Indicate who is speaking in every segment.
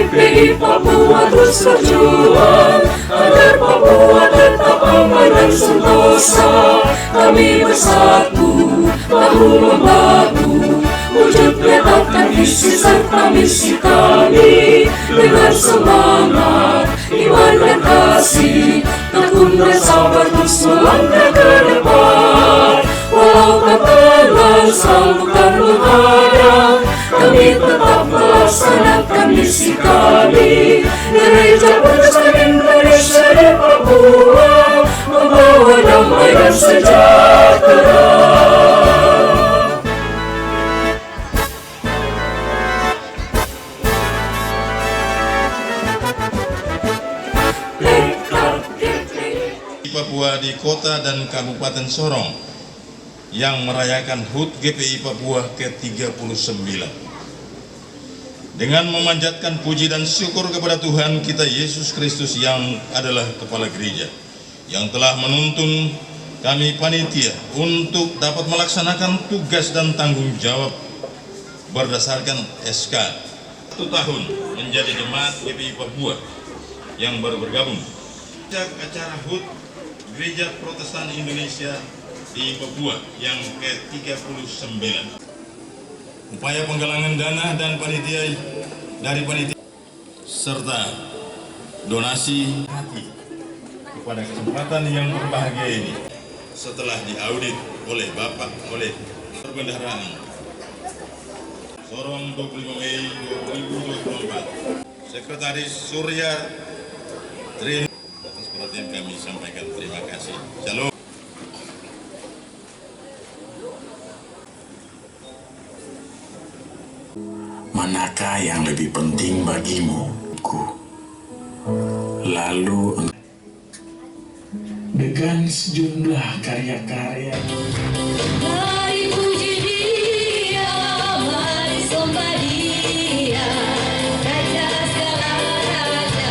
Speaker 1: GPI Papua terus berjuang agar Papua tetap aman dan sentosa. Kami bersatu, bahu-membahu, wujud nyatakan visi serta misi kami. Dengan semangat, iman dan kasih, tekun dan sabar terus melangkah ke depan. Walau tantangan selalu kan menghadang, kami tetap melaksanakan misi kami. Gereja Protestan Indonesia di Papua membawa damai dan sejahtera.
Speaker 2: Di Papua di kota dan Kabupaten Sorong yang merayakan HUT GPI Papua ke-39. Dengan memanjatkan puji dan syukur kepada Tuhan kita Yesus Kristus yang adalah Kepala Gereja, yang telah menuntun kami panitia untuk dapat melaksanakan tugas dan tanggung jawab berdasarkan SK 1 tahun menjadi jemaat GPI Papua yang baru bergabung. Sejak acara HUT Gereja Protestan Indonesia di Papua yang ke-39. Upaya penggalangan dana dan panitia serta donasi hati kepada kesempatan yang berbahagia ini setelah diaudit oleh Bapak oleh Perbendaharaan Sorong 25 Mei 2024. Sekretaris Surya Trin, atas perhatian kami sampaikan terima kasih. Shalom.
Speaker 3: Manakah yang lebih penting bagimu? Lalu dengan sejumlah karya-karya.
Speaker 4: Mari puji Dia, mari sembah Dia, Raja segala raja, Raja.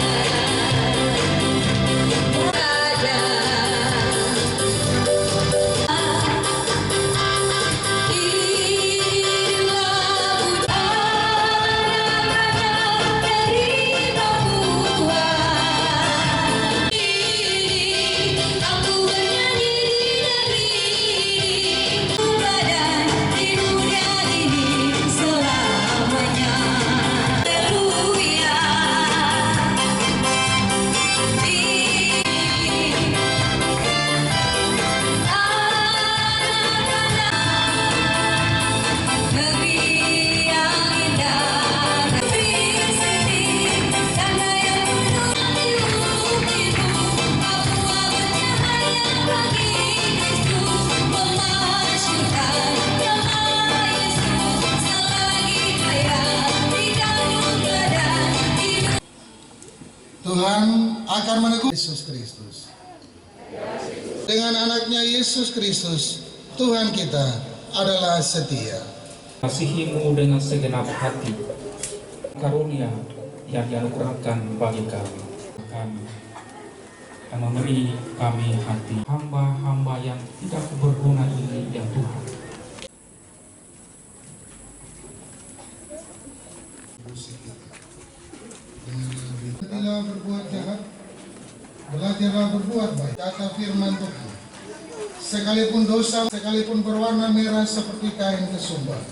Speaker 5: Tuhan akan meneguh Yesus Kristus. Dengan anaknya Yesus Kristus, Tuhan kita adalah setia.
Speaker 6: Kasihimu dengan segenap hati, karunia yang dianugerahkan bagi kami. Dan memberi kami hati hamba-hamba yang tidak berguna ini, ya Tuhan.
Speaker 5: Janganlah berbuat jahat, belajarlah berbuat baik. Kata firman Tuhan, sekalipun dosa, sekalipun berwarna merah seperti kain kesumbar.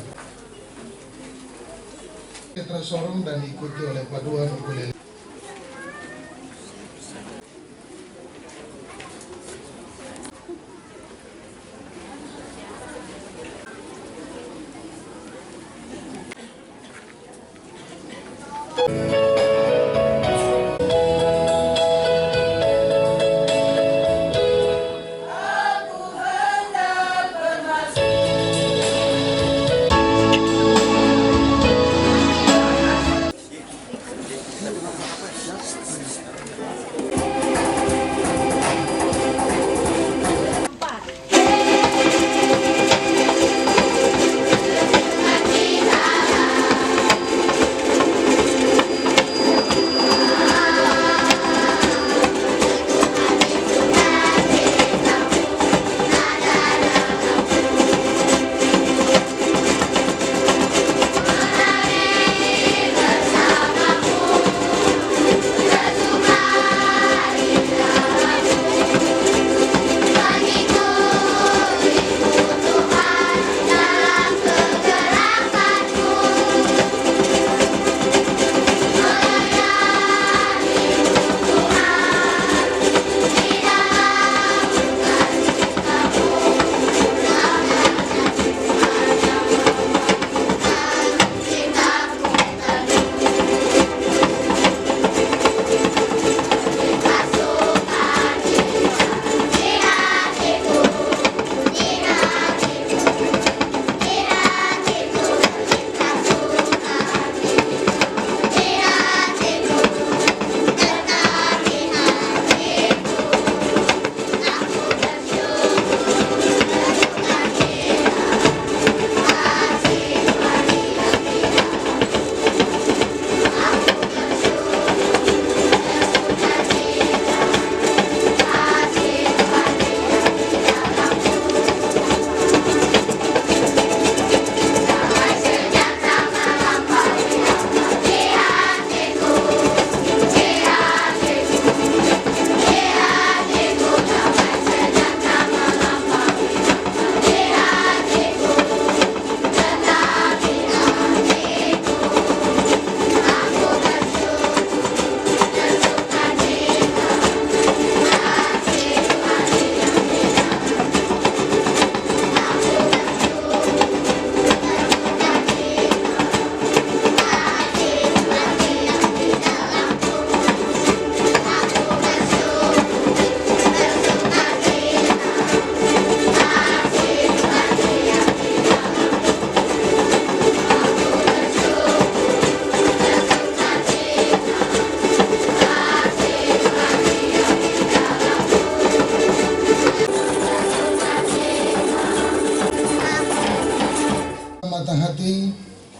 Speaker 5: Kita sorong dan diikuti oleh paduan ukulele.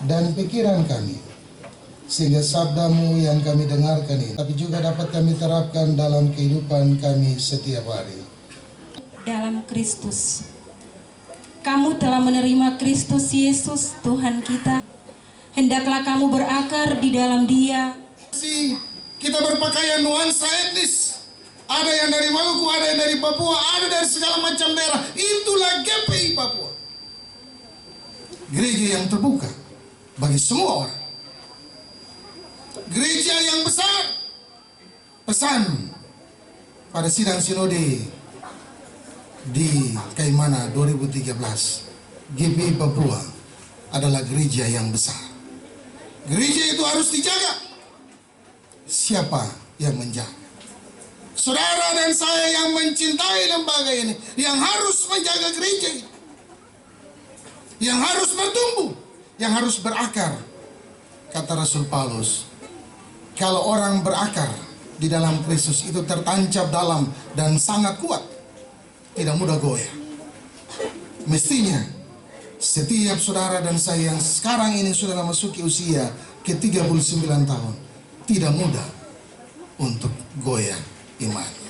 Speaker 5: dan pikiran kami, sehingga sabdamu yang kami dengarkan ini, tapi juga dapat kami terapkan dalam kehidupan kami setiap hari.
Speaker 7: Dalam Kristus, kamu telah menerima Kristus Yesus Tuhan kita. Hendaklah kamu berakar di dalam Dia.
Speaker 5: Kita berpakaian nuansa etnis. Ada yang dari Maluku, ada yang dari Papua, ada dari segala macam daerah. Itulah GPI Papua. Gereja yang terbuka bagi semua orang. Gereja yang besar. Pesan pada sidang sinode di Kaimana 2013, GPI Papua adalah gereja yang besar. Gereja itu harus dijaga. Siapa yang menjaga? Saudara dan saya yang mencintai lembaga ini, yang harus menjaga gereja ini, yang harus bertumbuh, yang harus berakar. Kata Rasul Paulus, kalau orang berakar di dalam Kristus itu tertancap dalam dan sangat kuat, tidak mudah goyah. Mestinya setiap saudara dan saya yang sekarang ini sudah memasuki usia ke-39 tahun, tidak mudah untuk goyah imannya.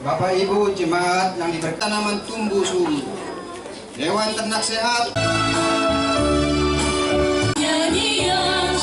Speaker 8: Bapak Ibu jemaat yang diberkati, tanaman tumbuh subur, hewan ternak sehat.
Speaker 1: Nyanyian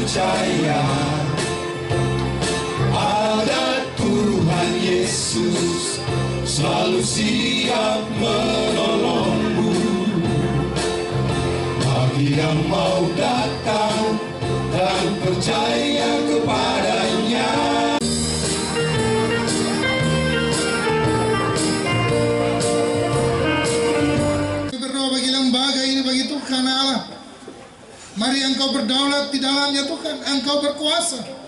Speaker 3: percaya ada Tuhan Yesus selalu siap menolongmu. Bagi yang mau datang dan percaya kepadanya.
Speaker 5: Berdoa bagi lembaga ini, bagi Tuhan Allah. Mari Engkau berdaulat di dalamnya Tuhan, Engkau berkuasa.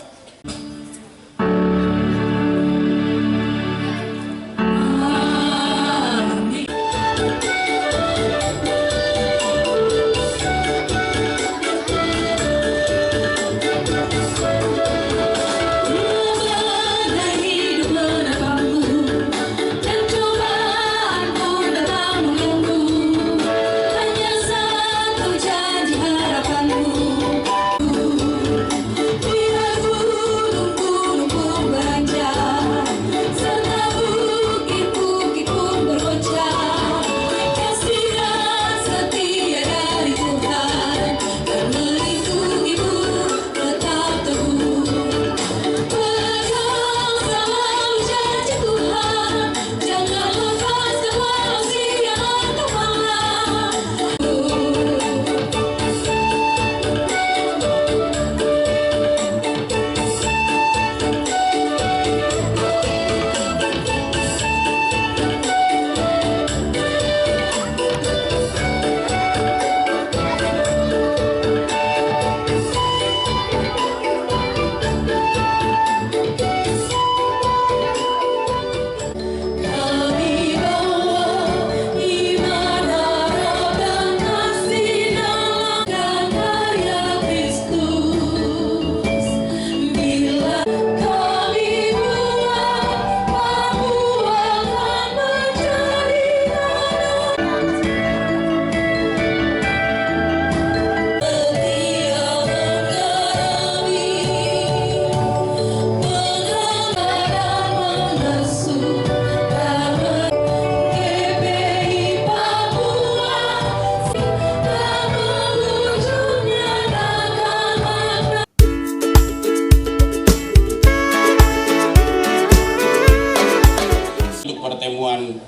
Speaker 9: Pertemuan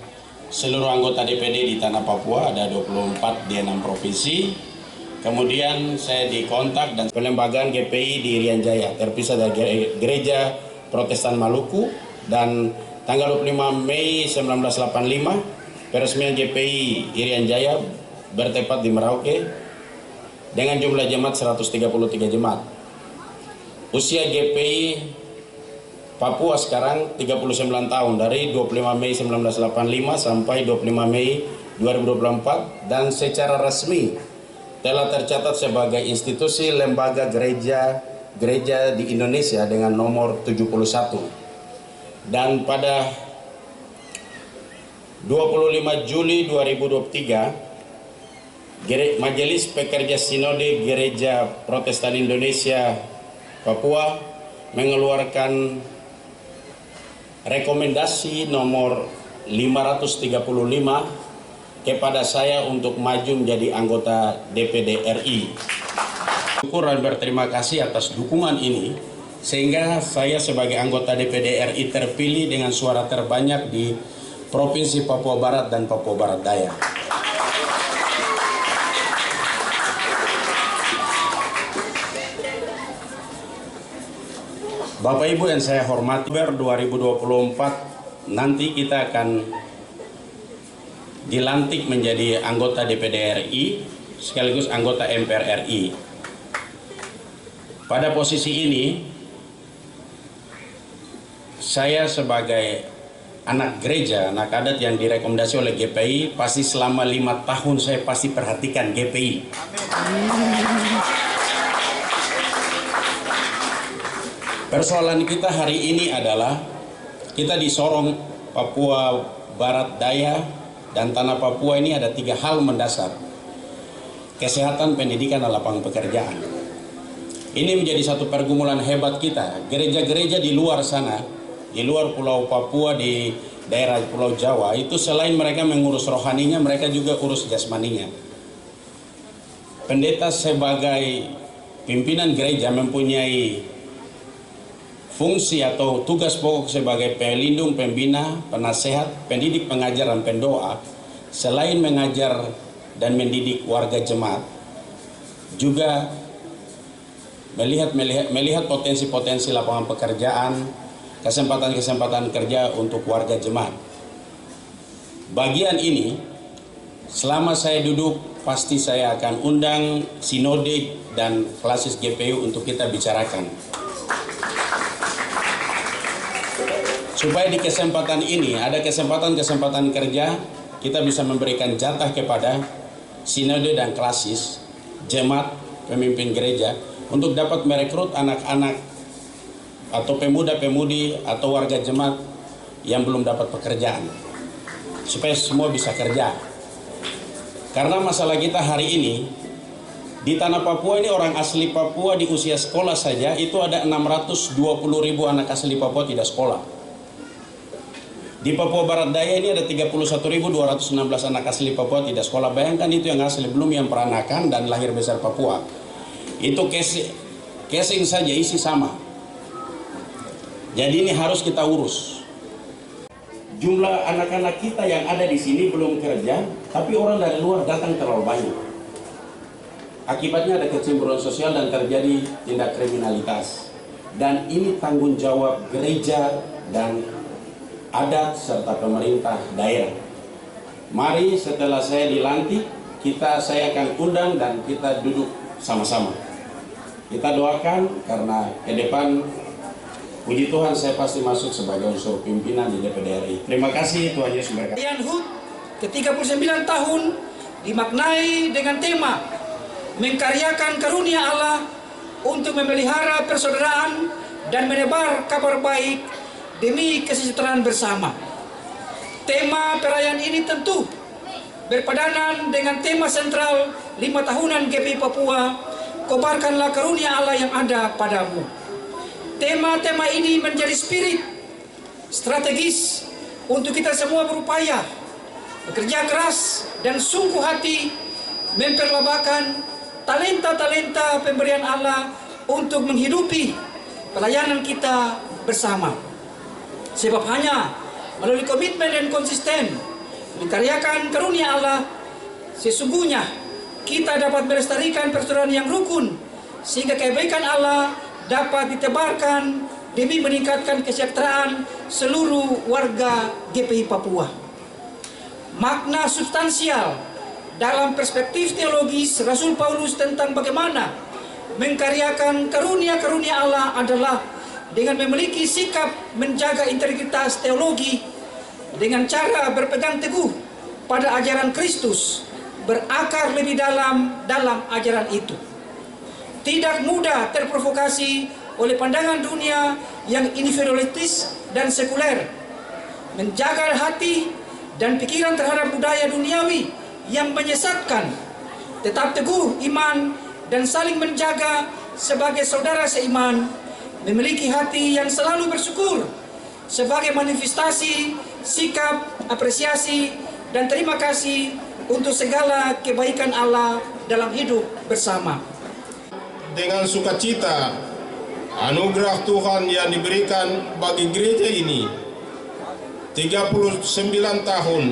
Speaker 9: seluruh anggota DPD di tanah Papua, ada 24 di 6 provinsi. Kemudian saya dikontak dan pelembagaan GPI di Irian Jaya, terpisah dari Gereja Protestan Maluku, dan tanggal 25 Mei 1985 peresmian GPI Irian Jaya bertempat di Merauke dengan jumlah jemaat 133 jemaat. Usia GPI Papua sekarang 39 tahun, dari 25 Mei 1985 sampai 25 Mei 2024, dan secara resmi telah tercatat sebagai institusi lembaga gereja di Indonesia dengan nomor 71. Dan pada 25 Juli 2023, Majelis Pekerja Sinode Gereja Protestan Indonesia Papua mengeluarkan rekomendasi nomor 535 kepada saya untuk maju menjadi anggota DPD RI. Syukur dan berterima kasih atas dukungan ini, sehingga saya sebagai anggota DPD RI terpilih dengan suara terbanyak di Provinsi Papua Barat dan Papua Barat Daya. Bapak Ibu yang saya hormati, 2024 nanti kita akan dilantik menjadi anggota DPD RI sekaligus anggota MPR RI. Pada posisi ini, saya sebagai anak gereja, anak adat yang direkomendasi oleh GPI, pasti selama 5 tahun saya pasti perhatikan GPI. Persoalan kita hari ini adalah kita di Sorong, Papua Barat Daya, dan tanah Papua ini ada 3 hal mendasar. Kesehatan, pendidikan, dan lapangan pekerjaan. Ini menjadi satu pergumulan hebat kita. Gereja-gereja di luar sana, di luar Pulau Papua, di daerah Pulau Jawa, itu selain mereka mengurus rohaninya, mereka juga urus jasmaninya. Pendeta sebagai pimpinan gereja mempunyai fungsi atau tugas pokok sebagai pelindung, pembina, penasehat, pendidik, pengajar, dan pendoa. Selain mengajar dan mendidik warga jemaat, juga melihat potensi-potensi lapangan pekerjaan, kesempatan-kesempatan kerja untuk warga jemaat. Bagian ini, selama saya duduk, pasti saya akan undang sinode dan klasis GPU untuk kita bicarakan. Supaya di kesempatan ini ada kesempatan-kesempatan kerja, kita bisa memberikan jatah kepada sinode dan klasis, jemaat, pemimpin gereja, untuk dapat merekrut anak-anak atau pemuda-pemudi atau warga jemaat yang belum dapat pekerjaan, supaya semua bisa kerja. Karena masalah kita hari ini, di tanah Papua ini orang asli Papua di usia sekolah saja itu ada 620.000 anak asli Papua tidak sekolah. Di Papua Barat Daya ini ada 31.216 anak asli Papua tidak sekolah. Bayangkan itu yang asli, belum yang peranakan dan lahir besar Papua. Itu casing saja isi sama. Jadi ini harus kita urus. Jumlah anak-anak kita yang ada di sini belum kerja, tapi orang dari luar datang terlalu banyak. Akibatnya ada kecemburuan sosial dan terjadi tindak kriminalitas. Dan ini tanggung jawab gereja dan adat serta pemerintah daerah. Mari setelah saya dilantik, saya akan undang dan kita duduk sama-sama. Kita doakan karena ke depan, puji Tuhan, saya pasti masuk sebagai unsur pimpinan di DPD RI. Terima kasih, Tuhan Yesus memberkati.
Speaker 8: Perayaan HUT ke-39 tahun dimaknai dengan tema mengkaryakan karunia Allah untuk memelihara persaudaraan dan menebar kabar baik demi kesejahteraan bersama. Tema perayaan ini tentu berpadanan dengan tema sentral 5 tahunan GPI Papua, kobarkanlah karunia Allah yang ada padamu. Tema-tema ini menjadi spirit strategis untuk kita semua berupaya bekerja keras dan sungguh hati memperlabakan talenta-talenta pemberian Allah untuk menghidupi pelayanan kita bersama. Sebab hanya melalui komitmen dan konsisten mengkaryakan karunia Allah, sesungguhnya kita dapat melestarikan persaudaraan yang rukun, sehingga kebaikan Allah dapat ditebarkan demi meningkatkan kesejahteraan seluruh warga GPI Papua. Makna substansial dalam perspektif teologis Rasul Paulus tentang bagaimana mengkaryakan karunia-karunia Allah adalah dengan memiliki sikap menjaga integritas teologi dengan cara berpegang teguh pada ajaran Kristus, berakar lebih dalam ajaran itu. Tidak mudah terprovokasi oleh pandangan dunia yang individualistis dan sekuler, menjaga hati dan pikiran terhadap budaya duniawi yang menyesatkan, tetap teguh iman dan saling menjaga sebagai saudara seiman, memiliki hati yang selalu bersyukur sebagai manifestasi sikap apresiasi dan terima kasih untuk segala kebaikan Allah dalam hidup bersama.
Speaker 10: Dengan sukacita anugerah Tuhan yang diberikan bagi gereja ini 39 tahun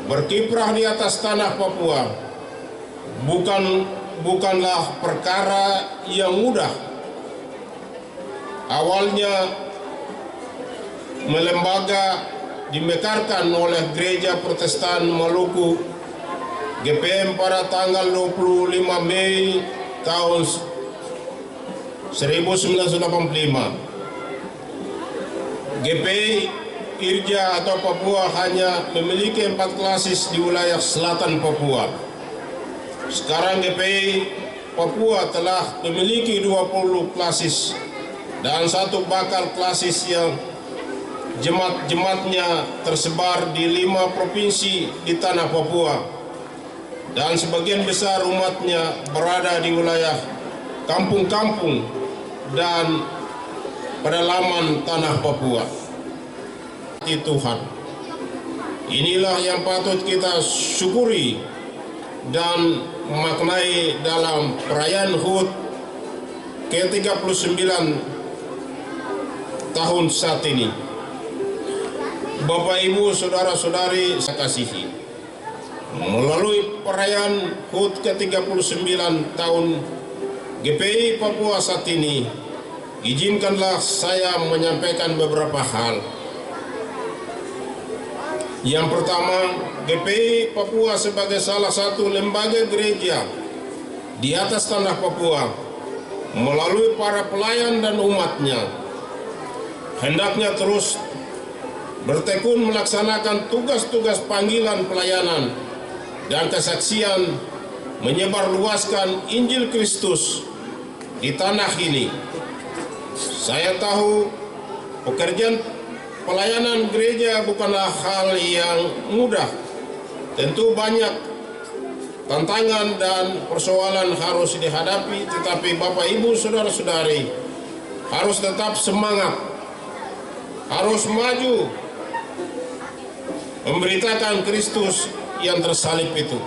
Speaker 10: berkiprah di atas tanah Papua bukanlah perkara yang mudah. Awalnya melembaga dimekarkan oleh Gereja Protestan Maluku GPM pada tanggal 25 Mei tahun 1985. GPI Irja atau Papua hanya memiliki 4 klasis di wilayah selatan Papua. Sekarang GPI Papua telah memiliki 20 klasis dan 1 bakal klasis yang jemaat-jemaatnya tersebar di 5 provinsi di tanah Papua, dan sebagian besar umatnya berada di wilayah kampung-kampung dan pedalaman tanah Papua. Tuhan, inilah yang patut kita syukuri dan memaknai dalam perayaan HUT ke-39 tahun saat ini. Bapak, Ibu, Saudara-saudari saya kasihi, melalui perayaan HUT ke-39 tahun GPI Papua saat ini, izinkanlah saya menyampaikan beberapa hal. Yang pertama, GPI Papua sebagai salah satu lembaga gereja di atas tanah Papua, melalui para pelayan dan umatnya, hendaknya terus bertekun melaksanakan tugas-tugas panggilan pelayanan dan kesaksian menyebarluaskan Injil Kristus di tanah ini. Saya tahu pekerjaan pelayanan gereja bukanlah hal yang mudah. Tentu banyak tantangan dan persoalan harus dihadapi, tetapi Bapak, Ibu, Saudara-saudari harus tetap semangat, harus maju memberitakan Kristus yang tersalib itu.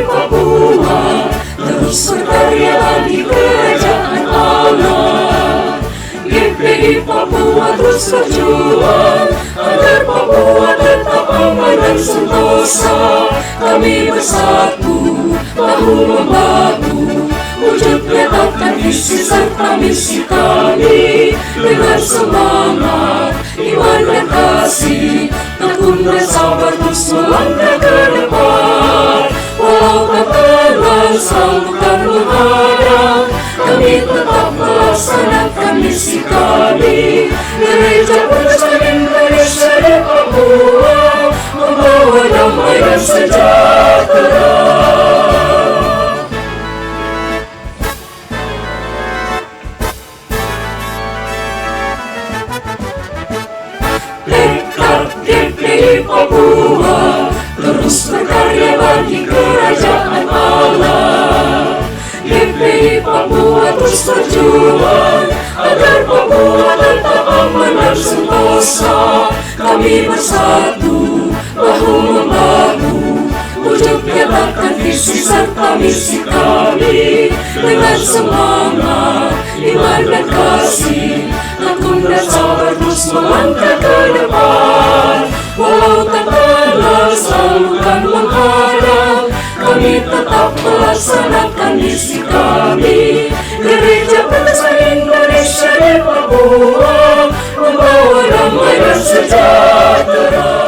Speaker 1: Papua terus berkarya di kerajaan Allah. GPI Papua terus berjuang agar Papua tetap aman dan sentosa. Kami bersatu bahu-membahu wujud nyatakan visi serta misi kami dengan semangat, iman dan kasih, tekun dan sabar terus melangkah ke depan. Walau tantangan selalu kan menghadang, kami tetap melaksanakan misi kami. Gereja Besar Indonesia di Papua membawa damai dan sejahtera. GPI Papua terus berkarya bagi kerajaan Allah. GPI Papua terus berjuang agar Papua tetap aman dan sentosa. Kami bersatu bahu-membahu wujud nyatakan visi serta misi kami dengan semangat, iman dan kasih, tekun dan sabar terus melangkah ke depan. Walau tantangan selalu kan menghadang, kami tetap melaksanakan misi kami. Gereja Besar Indonesia Indonesia di Papua membawa damai dan sejahtera.